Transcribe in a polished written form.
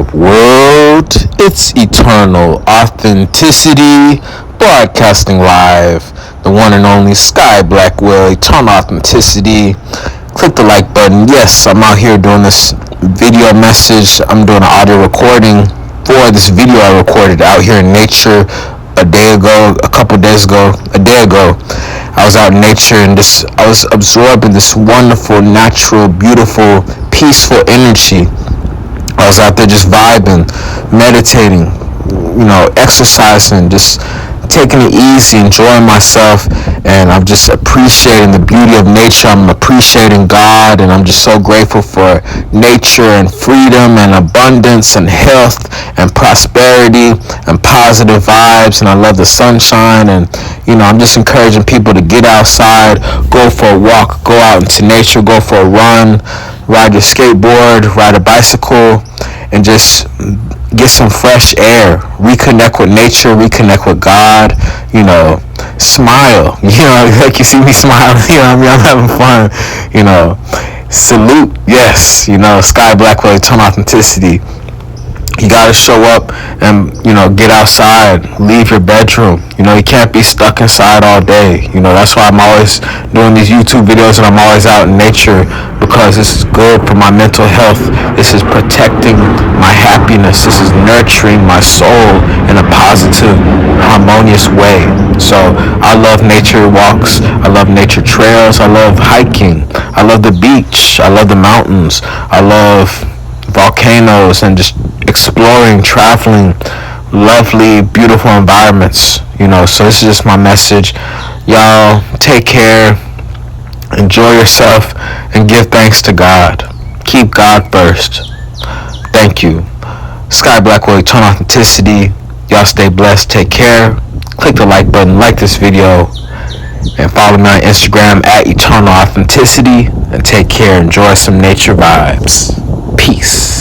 up, world? It's Eternal Authenticity, broadcasting live. The one and only Sky Blackwell, Eternal Authenticity. Click the like button. Yes, I'm out here doing this video message. I'm doing an audio recording for this video I recorded out here in nature a day ago. I was out in nature and I was absorbing this wonderful, natural, beautiful, peaceful energy. I was out there just vibing, meditating, exercising, just taking it easy, enjoying myself, and I'm just appreciating the beauty of nature. I'm appreciating God, and I'm just so grateful for nature and freedom and abundance and health and prosperity and positive vibes, and I love the sunshine. And I'm just encouraging people to get outside, go for a walk, go out into nature, go for a run, ride your skateboard, ride a bicycle, and just get some fresh air, reconnect with nature, reconnect with God, smile, like you see me smiling, I'm having fun, salute, yes, Sky Blackwell, Eternal Authenticity. You gotta show up and, get outside, leave your bedroom. You can't be stuck inside all day. That's why I'm always doing these YouTube videos and I'm always out in nature, because this is good for my mental health. This is protecting my happiness. This is nurturing my soul in a positive, harmonious way. So I love nature walks. I love nature trails. I love hiking. I love the beach. I love the mountains. I love volcanoes and just exploring, traveling, lovely, beautiful environments. So this is just my message. Y'all take care, enjoy yourself, and give thanks to God. Keep God first. Thank you. Sky Blackwell, Eternal Authenticity. Y'all stay blessed. Take care. Click the like button, like this video, and follow me on Instagram at Eternal Authenticity. And take care. Enjoy some nature vibes. Peace.